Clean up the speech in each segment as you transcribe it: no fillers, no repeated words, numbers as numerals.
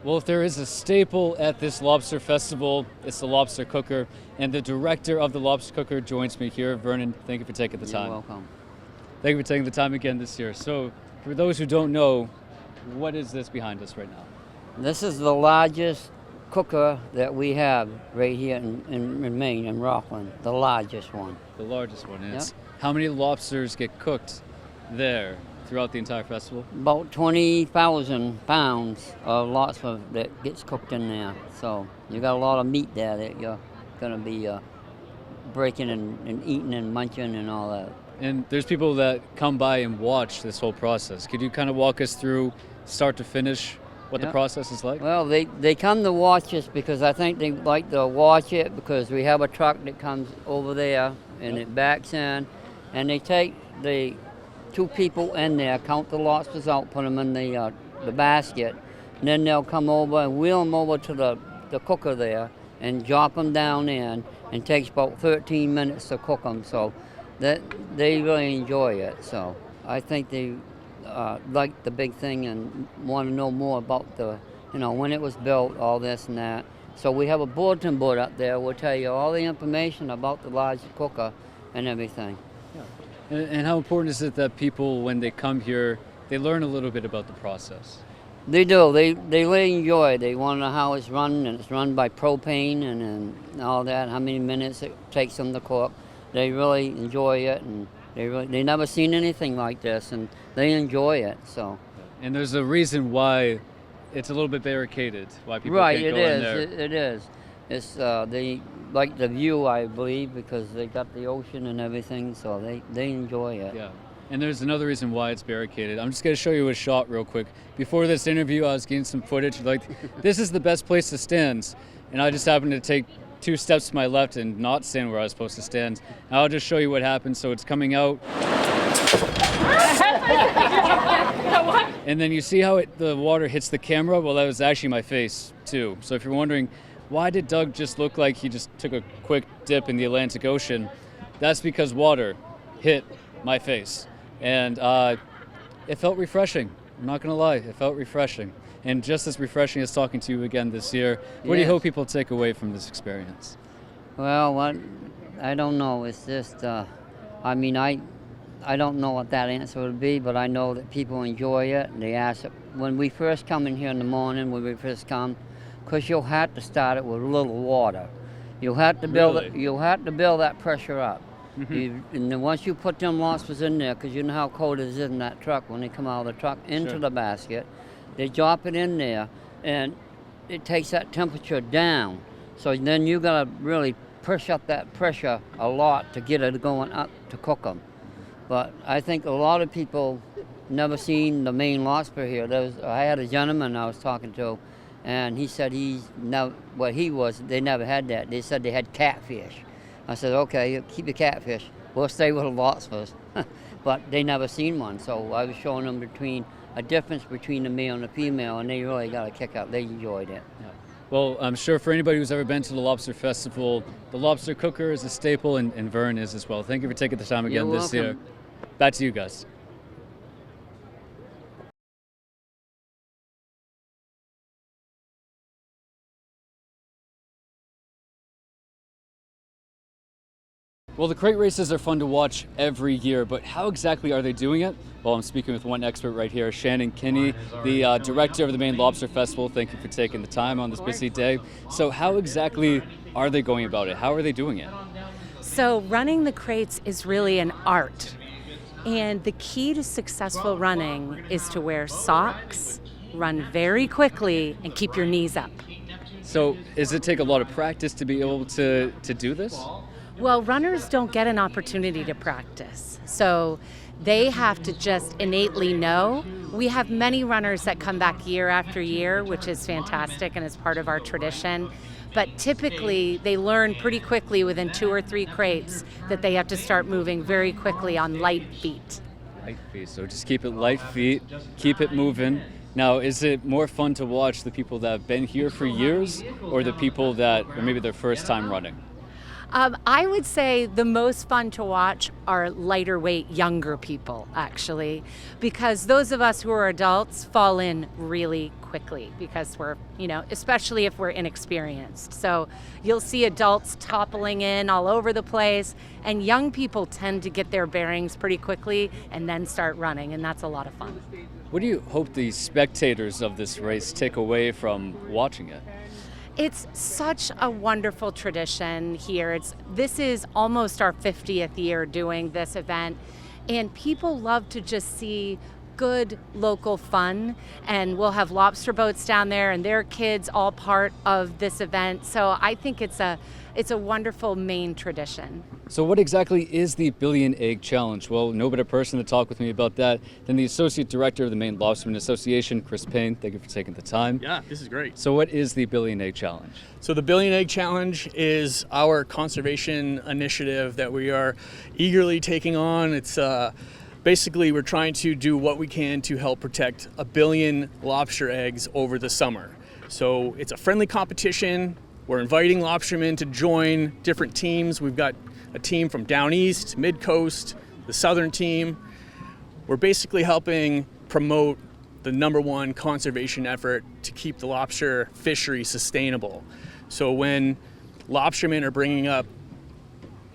Well, if there is a staple at this lobster festival, it's the lobster cooker. And the director of the lobster cooker joins me here. Vernon, thank you for taking the time. You're welcome. Thank you for taking the time again this year. So, for those who don't know, what is this behind us right now? This is the largest cooker that we have right here in Maine, in Rockland, the largest one. The largest one is. Yep. How many lobsters get cooked there throughout the entire festival? About 20,000 pounds of lobster that gets cooked in there. So you got a lot of meat there that you're going to be breaking and eating and munching and all that. And there's people that come by and watch this whole process. Could you kind of walk us through start to finish what the process is like? Well, they come to watch us because I think they like to watch it because we have a truck that comes over there and it backs in, and they take the two people in there, count the lobsters out, put them in the basket, and then they'll come over and wheel them over to the cooker there and drop them down in, and it takes about 13 minutes to cook them, so that they really enjoy it. So I think they like the big thing and want to know more about when it was built, all this and that. So we have a bulletin board up there. We'll tell you all the information about the large cooker and everything. Yeah. And how important is it that people, when they come here, they learn a little bit about the process? They do. They really enjoy it. They want to know how it's run, and it's run by propane and all that, how many minutes it takes them to cook. They really enjoy it, and they never seen anything like this, and they enjoy it. So. And there's a reason why it's a little bit barricaded. Why people can't go in there. Right, it is. It's they like the view, I believe, because they got the ocean and everything, so they enjoy it. Yeah. And there's another reason why it's barricaded. I'm just going to show you a shot real quick. Before this interview, I was getting some footage. Like, this is the best place to stand, and I just happened to take 2 steps to my left and not stand where I was supposed to stand. And I'll just show you what happens. So it's coming out. And then you see how the water hits the camera? Well, that was actually my face, too. So if you're wondering, why did Doug just look like he just took a quick dip in the Atlantic Ocean? That's because water hit my face. And it felt refreshing. I'm not going to lie. It felt refreshing. And just as refreshing as talking to you again this year. What do you hope people take away from this experience? Well, I don't know. It's just, I don't know what that answer would be, but I know that people enjoy it. They ask it when we first come in here in the morning, when we first come, because you'll have to start it with a little water. You'll have to build it. You'll have to build that pressure up. Mm-hmm. And then once you put them lobsters in there, because you know how cold it is in that truck when they come out of the truck into the basket, they drop it in there, and it takes that temperature down. So then you gotta really push up that pressure a lot to get it going up to cook them. But I think a lot of people never seen the Maine lobster here. I had a gentleman I was talking to, and he said they never had that. They said they had catfish. I said, okay, keep your catfish. We'll stay with the lobsters. But they never seen one, so I was showing them a difference between the male and the female, and they really got a kick out. They enjoyed it. Yeah. Well, I'm sure for anybody who's ever been to the Lobster Festival, the lobster cooker is a staple, and Vern is as well. Thank you for taking the time again this year. Back to you guys. Well, the crate races are fun to watch every year, but how exactly are they doing it? Well, I'm speaking with one expert right here, Shannon Kinney, the director of the Maine Lobster Festival. Thank you for taking the time on this busy day. So how exactly are they going about it? How are they doing it? So running the crates is really an art. And the key to successful running is to wear socks, run very quickly, and keep your knees up. So does it take a lot of practice to be able to do this? Well, runners don't get an opportunity to practice, so they have to just innately know. We have many runners that come back year after year, which is fantastic and is part of our tradition. But typically, they learn pretty quickly within 2 or 3 crates that they have to start moving very quickly on light feet. Light feet, so just keep it light feet, keep it moving. Now, is it more fun to watch the people that have been here for years or the people that are maybe their first time running? I would say the most fun to watch are lighter weight, younger people, actually, because those of us who are adults fall in really quickly because we're, especially if we're inexperienced. So you'll see adults toppling in all over the place, and young people tend to get their bearings pretty quickly and then start running, and that's a lot of fun. What do you hope the spectators of this race take away from watching it? It's such a wonderful tradition here. This is almost our 50th year doing this event, and people love to just see good local fun, and we'll have lobster boats down there and their kids all part of this event. So I think it's a wonderful Maine tradition. So what exactly is the Billion Egg Challenge? Well, no better person to talk with me about that than the Associate Director of the Maine Lobstermen Association, Chris Payne. Thank you for taking the time. Yeah, this is great. So what is the Billion Egg Challenge? So the Billion Egg Challenge is our conservation initiative that we are eagerly taking on. It's basically we're trying to do what we can to help protect 1 billion lobster eggs over the summer. So it's a friendly competition. We're inviting lobstermen to join different teams. We've got a team from down east, mid-coast, the southern team. We're basically helping promote the #1 conservation effort to keep the lobster fishery sustainable. So when lobstermen are bringing up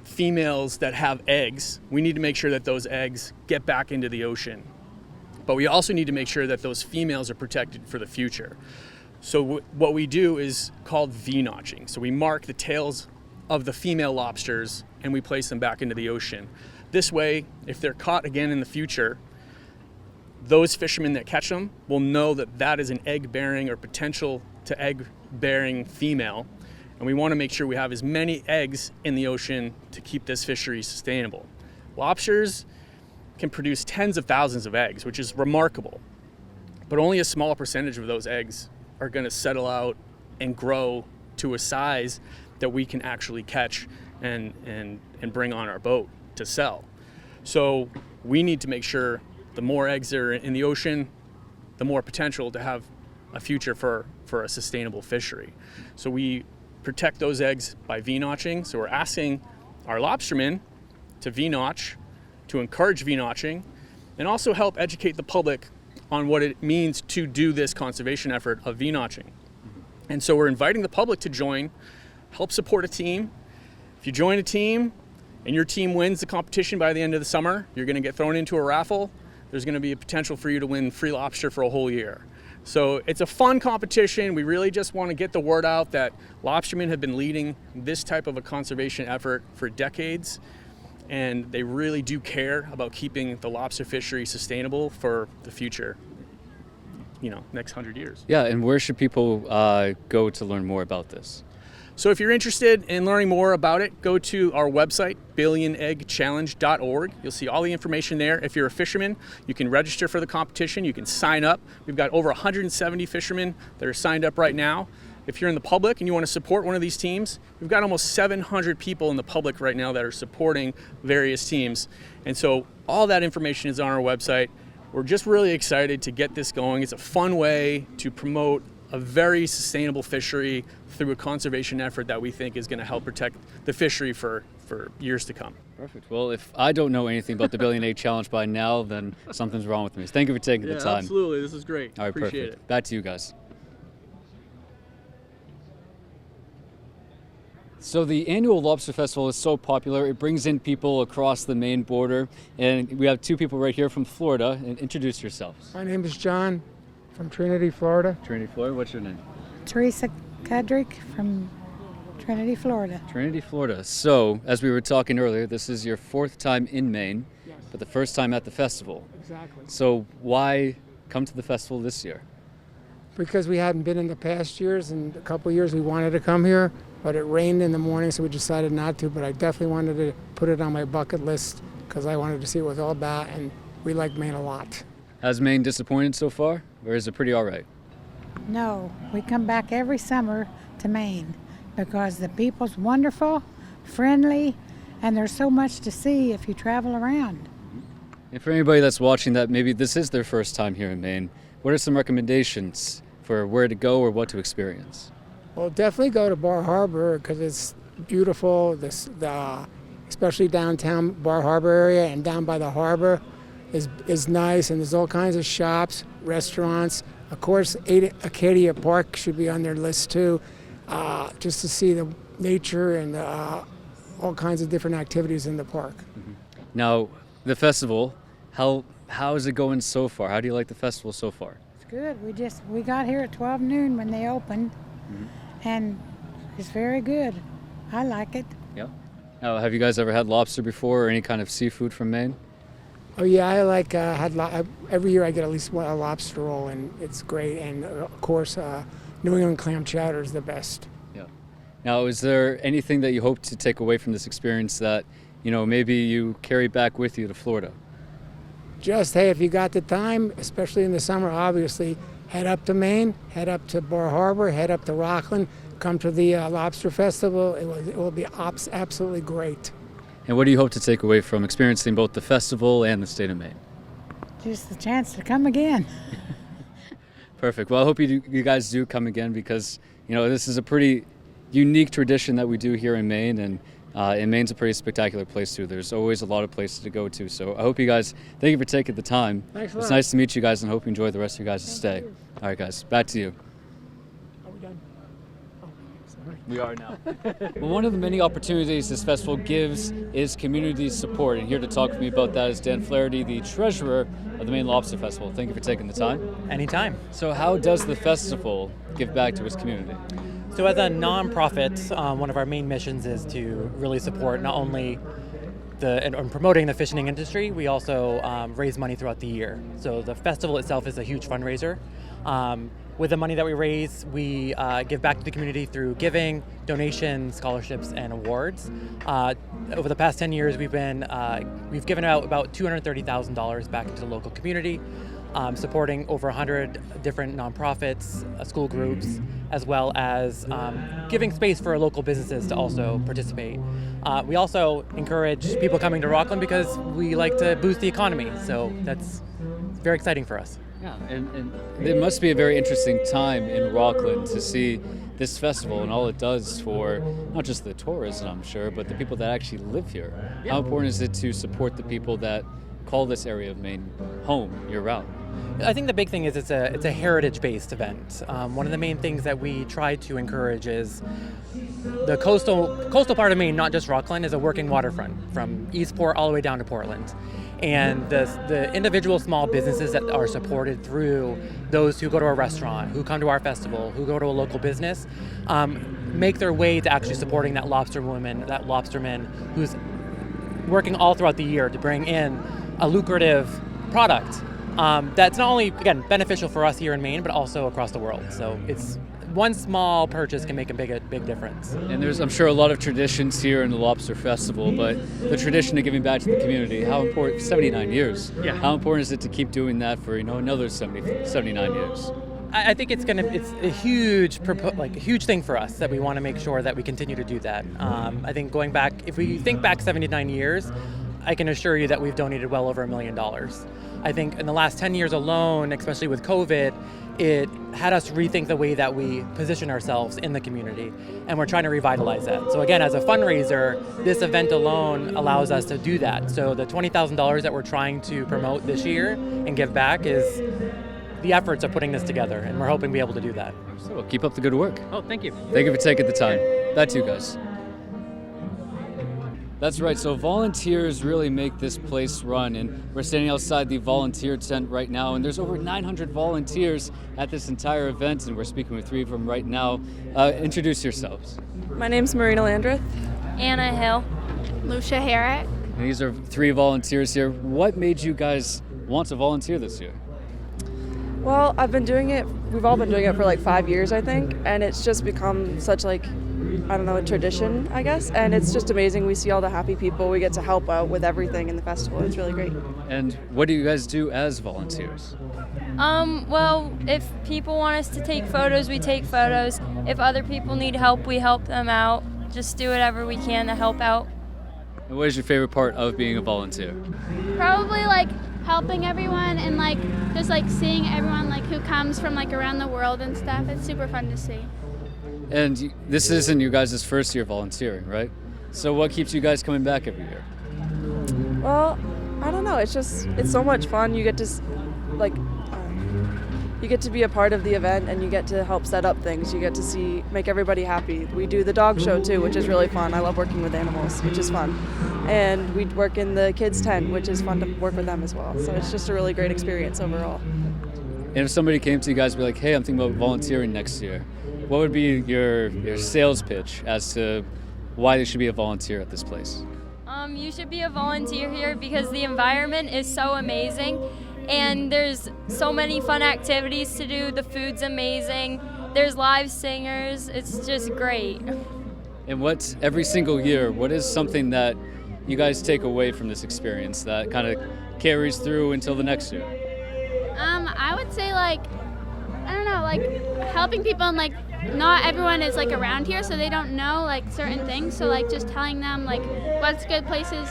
females that have eggs, we need to make sure that those eggs get back into the ocean. But we also need to make sure that those females are protected for the future. So what we do is called V-notching. So we mark the tails of the female lobsters and we place them back into the ocean. This way, if they're caught again in the future, those fishermen that catch them will know that that is an egg-bearing or potential to egg-bearing female. And we want to make sure we have as many eggs in the ocean to keep this fishery sustainable. Lobsters can produce tens of thousands of eggs, which is remarkable. But only a small percentage of those eggs are going to settle out and grow to a size that we can actually catch and bring on our boat to sell. So we need to make sure the more eggs are in the ocean, the more potential to have a future for a sustainable fishery. So we protect those eggs by V-notching. So we're asking our lobstermen to V-notch, to encourage V-notching, and also help educate the public on what it means to do this conservation effort of V-notching. And so we're inviting the public to join, help support a team. If you join a team and your team wins the competition by the end of the summer, you're going to get thrown into a raffle. There's going to be a potential for you to win free lobster for a whole year. So it's a fun competition. We really just want to get the word out that lobstermen have been leading this type of a conservation effort for decades, and they really do care about keeping the lobster fishery sustainable for the future, next 100 years. Yeah, and where should people go to learn more about this? So if you're interested in learning more about it, go to our website, billioneggchallenge.org. You'll see all the information there. If you're a fisherman, you can register for the competition. You can sign up. We've got over 170 fishermen that are signed up right now. If you're in the public and you want to support one of these teams, we've got almost 700 people in the public right now that are supporting various teams. And so all that information is on our website. We're just really excited to get this going. It's a fun way to promote a very sustainable fishery through a conservation effort that we think is going to help protect the fishery for years to come. Perfect. Well, if I don't know anything about the Billion Egg Challenge by now, then something's wrong with me. Thank you for taking the time. Absolutely. This is great. All right, Appreciate perfect. it. Back to you guys. So the annual Lobster Festival is so popular, it brings in people across the Maine border. And we have two people right here from Florida. And introduce yourselves. My name is John from Trinity, Florida. Trinity, Florida. What's your name? Teresa Kedrick from Trinity, Florida. Trinity, Florida. So, as we were talking earlier, this is your 4th time in Maine, Yes. but the first time at the festival. Exactly. So why come to the festival this year? Because we hadn't been in the past years, and a couple of years we wanted to come here, but it rained in the morning, so we decided not to. But I definitely wanted to put it on my bucket list because I wanted to see what it was all about, and we like Maine a lot. Has Maine disappointed so far, or is it pretty all right? No, we come back every summer to Maine because the people's wonderful, friendly, and there's so much to see if you travel around. And for anybody that's watching that maybe this is their first time here in Maine, what are some recommendations for where to go or what to experience? Well, definitely go to Bar Harbor because it's beautiful. Especially downtown Bar Harbor area and down by the harbor is nice, and there's all kinds of shops, restaurants. Of course, Acadia Park should be on their list too, just to see the nature and all kinds of different activities in the park. Now, the festival, how is it going so far? How do you like the festival so far? It's good. We got here at 12 noon when they opened, and it's very good. I like it. Yeah. Now, have you guys ever had lobster before or any kind of seafood from Maine? Oh yeah, I like every year I get at least a lobster roll, and it's great. And of course, New England clam chowder is the best. Yeah. Now, is there anything that you hope to take away from this experience that, maybe you carry back with you to Florida? Just, hey, if you got the time, especially in the summer, obviously, head up to Maine, head up to Bar Harbor, head up to Rockland, come to the Lobster Festival. It will be absolutely great. And what do you hope to take away from experiencing both the festival and the state of Maine? Just the chance to come again. Perfect. Well, I hope you guys do come again, because, this is a pretty unique tradition that we do here in Maine, and Maine's a pretty spectacular place too. There's always a lot of places to go to. So I hope you guys, thank you for taking the time. Thanks a lot. It's nice to meet you guys, and hope you enjoy the rest of your guys' stay. All right, guys, back to you. Are we done? Oh, sorry. We are now. Well, one of the many opportunities this festival gives is community support. And here to talk with me about that is Dan Flaherty, the treasurer of the Maine Lobster Festival. Thank you for taking the time. Anytime. So how does the festival give back to its community? So as a nonprofit, one of our main missions is to really support not only in promoting the fishing industry, we also raise money throughout the year. So the festival itself is a huge fundraiser. With the money that we raise, we give back to the community through giving, donations, scholarships, and awards. Over the past 10 years, we've given out about $230,000 back into the local community, supporting over 100 different nonprofits, school groups, as well as giving space for local businesses to also participate. We also encourage people coming to Rockland because we like to boost the economy, so that's very exciting for us. Yeah, and it must be a very interesting time in Rockland to see this festival and all it does for not just the tourism, I'm sure, but the people that actually live here. Yeah. How important is it to support the people that call this area of Maine home year-round? I think the big thing is it's a heritage-based event. One of the main things that we try to encourage is the coastal part of Maine, not just Rockland, is a working waterfront from Eastport all the way down to Portland. And the individual small businesses that are supported through those who go to a restaurant, who come to our festival, who go to a local business, make their way to actually supporting that lobster woman, that lobsterman who's working all throughout the year to bring in a lucrative product that's not only, again, beneficial for us here in Maine, but also across the world. So it's one small purchase can make a big difference. And there's, I'm sure, a lot of traditions here in the Lobster Festival, but the tradition of giving back to the community, how important, 79 years, yeah. How important is it to keep doing that for, another 79 years? I think it's a huge thing for us that we want to make sure that we continue to do that. I think going back, if we think back 79 years, I can assure you that we've donated well over $1 million. I think in the last 10 years alone, especially with COVID, it had us rethink the way that we position ourselves in the community, and we're trying to revitalize that. So again, as a fundraiser, this event alone allows us to do that. So the $20,000 that we're trying to promote this year and give back is the efforts of putting this together, and we're hoping to be able to do that. So keep up the good work. Oh, thank you. Thank you for taking the time. That's you guys. That's right, so volunteers really make this place run, and we're standing outside the volunteer tent right now, and there's over 900 volunteers at this entire event, and we're speaking with 3 of them right now. Introduce yourselves. My name's Marina Landreth. Anna Hill. Lucia Herrick. And these are 3 volunteers here. What made you guys want to volunteer this year? Well, we've all been doing it for like 5 years, I think, and it's just become such a tradition, I guess, and it's just amazing. We see all the happy people. We get to help out with everything in the festival. It's really great. And what do you guys do as volunteers? Well, if people want us to take photos, we take photos. If other people need help, we help them out. Just do whatever we can to help out. And what is your favorite part of being a volunteer? Probably helping everyone and just seeing everyone who comes from around the world and stuff. It's super fun to see. And this isn't you guys' first year volunteering, right? So what keeps you guys coming back every year? Well, I don't know. It's so much fun. You get to you get to be a part of the event, and you get to help set up things. You get to make everybody happy. We do the dog show too, which is really fun. I love working with animals, which is fun. And we work in the kids' tent, which is fun to work with them as well. So it's just a really great experience overall. And if somebody came to you guys and be like, hey, I'm thinking about volunteering next year, what would be your sales pitch as to why they should be a volunteer at this place? You should be a volunteer here because the environment is so amazing and there's so many fun activities to do. The food's amazing. There's live singers. It's just great. And every single year, what is something that you guys take away from this experience that kind of carries through until the next year? I would say helping people, and not everyone is around here, so they don't know certain things. So just telling them what's good places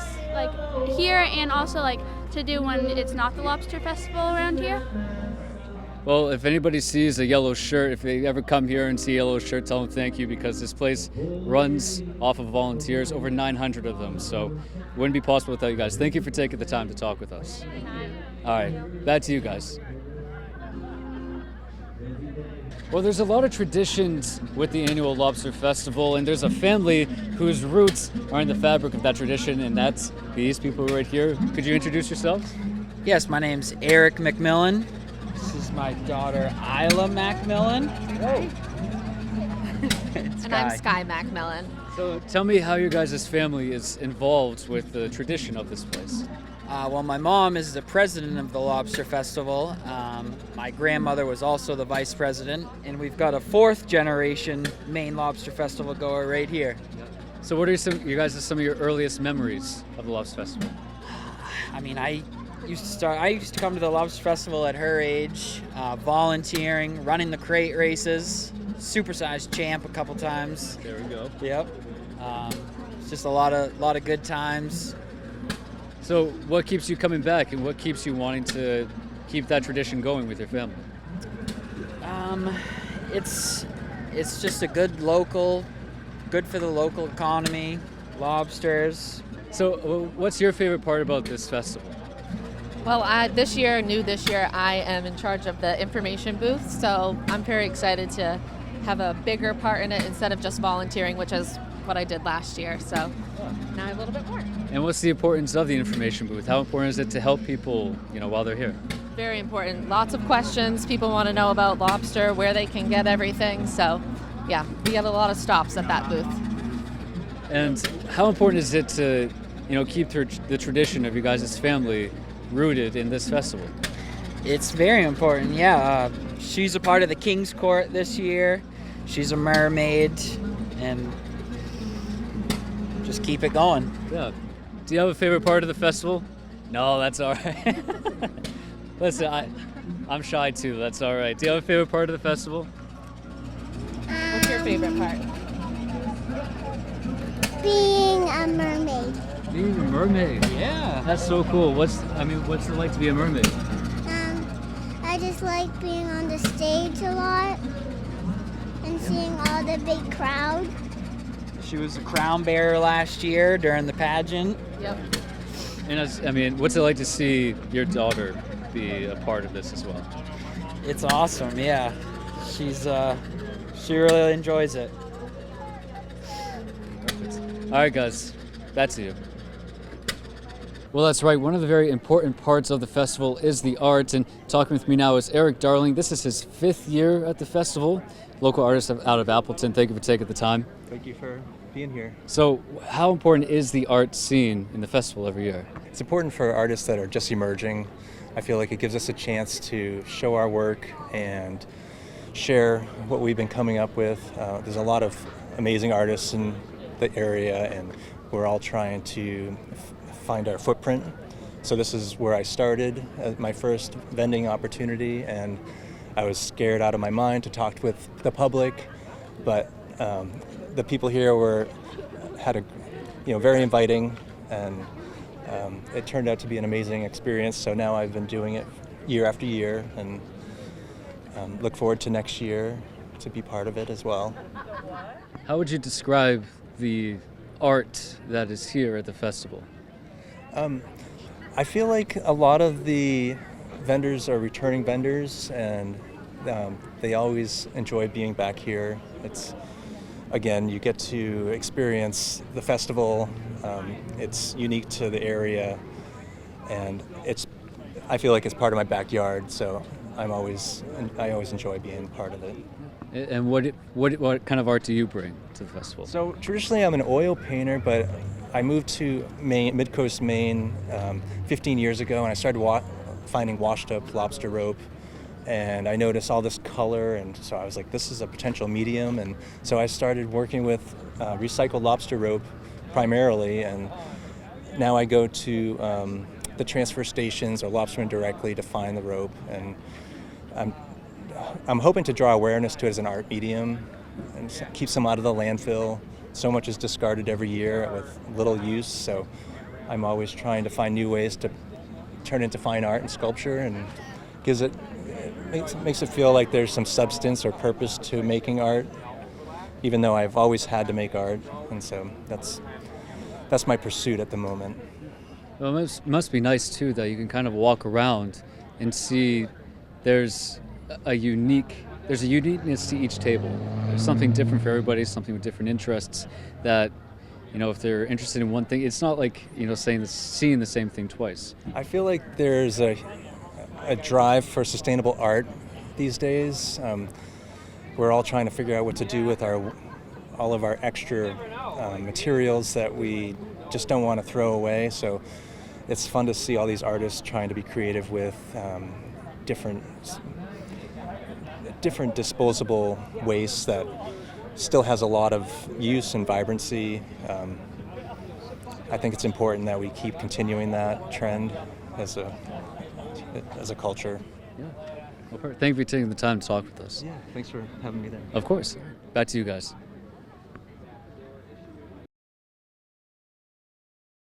here, and also to do when it's not the Lobster Festival around here. Well, if anybody sees a yellow shirt, if they ever come here and see a yellow shirt, tell them thank you, because this place runs off of volunteers, over 900 of them. So it wouldn't be possible without you guys. Thank you for taking the time to talk with us. All right, back to you guys. Well, there's a lot of traditions with the annual Lobster Festival, and there's a family whose roots are in the fabric of that tradition, and that's these people right here. Could you introduce yourselves? Yes, my name's Eric McMillan. This is my daughter, Isla Macmillan. And I'm Sky Macmillan. So tell me how your guys' family is involved with the tradition of this place. Well, my mom is the president of the Lobster Festival. My grandmother was also the vice president, and we've got a fourth generation Maine Lobster Festival goer right here. So what are some of your earliest memories of the Lobster Festival? I mean, I used to come to the Lobster Festival at her age, volunteering, running the crate races, supersized champ a couple times. There we go. Yep. It's just a lot of good times. So what keeps you coming back, and what keeps you wanting to keep that tradition going with your family? It's just a good for the local economy, lobsters. So what's your favorite part about this festival? Well, this year, I am in charge of the information booth, so I'm very excited to have a bigger part in it instead of just volunteering, which is what I did last year. So now I have a little bit more. And what's the importance of the information booth? How important is it to help people, while they're here? Very important. Lots of questions. People want to know about lobster, where they can get everything. So, yeah, we get a lot of stops at that booth. And how important is it to, keep the tradition of you guys' family rooted in this festival? It's very important, yeah. She's a part of the King's Court this year. She's a mermaid, and just keep it going. Yeah. Do you have a favorite part of the festival? No, that's all right. Listen, I'm shy too. That's all right. Do you have a favorite part of the festival? What's your favorite part? Being a mermaid. Being a mermaid? Yeah. That's so cool. What's it like to be a mermaid? I just like being on the stage a lot and seeing all the big crowd. She was a crown bearer last year during the pageant. Yep. And what's it like to see your daughter be a part of this as well? It's awesome, yeah. She really enjoys it. Perfect. All right, guys, back to you. Well, that's right. One of the very important parts of the festival is the art, and talking with me now is Eric Darling. This is his 5th year at the festival. Local artist out of Appleton. Thank you for taking the time. Thank you for being here. So, how important is the art scene in the festival every year? It's important for artists that are just emerging. I feel like it gives us a chance to show our work and share what we've been coming up with. There's a lot of amazing artists in the area, and we're all trying to find our footprint. So this is where I started, my first vending opportunity, and I was scared out of my mind to talk with the public, but the people here had very inviting, and it turned out to be an amazing experience. So now I've been doing it year after year, and look forward to next year. to be part of it as well. How would you describe the art that is here at the festival? I feel like a lot of the vendors are returning vendors, and they always enjoy being back here. It's, again, you get to experience the festival. It's unique to the area, and I feel like it's part of my backyard, so I always enjoy being part of it. And what kind of art do you bring to the festival? So traditionally I'm an oil painter, but I moved to Maine, Mid-Coast Maine 15 years ago, and I started finding washed up lobster rope, and I noticed all this color, and so I was like, this is a potential medium, and so I started working with recycled lobster rope primarily, and now I go to the transfer stations or lobstermen directly to find the rope, and I'm hoping to draw awareness to it as an art medium and keep some out of the landfill. So much is discarded every year with little use, so I'm always trying to find new ways to turn into fine art and sculpture, and makes it feel like there's some substance or purpose to making art, even though I've always had to make art, and so that's my pursuit at the moment. Well, it must be nice too that you can kind of walk around and see there's a uniqueness to each table. There's something different for everybody, something with different interests that, if they're interested in one thing, it's not like, seeing the same thing twice. I feel like there's a drive for sustainable art these days. We're all trying to figure out what to do with all of our extra materials that we just don't want to throw away. So it's fun to see all these artists trying to be creative with different disposable waste that still has a lot of use and vibrancy. I think it's important that we keep continuing that trend as a culture. Yeah. Well, thank you for taking the time to talk with us. Yeah, thanks for having me there. Of course. Back to you guys.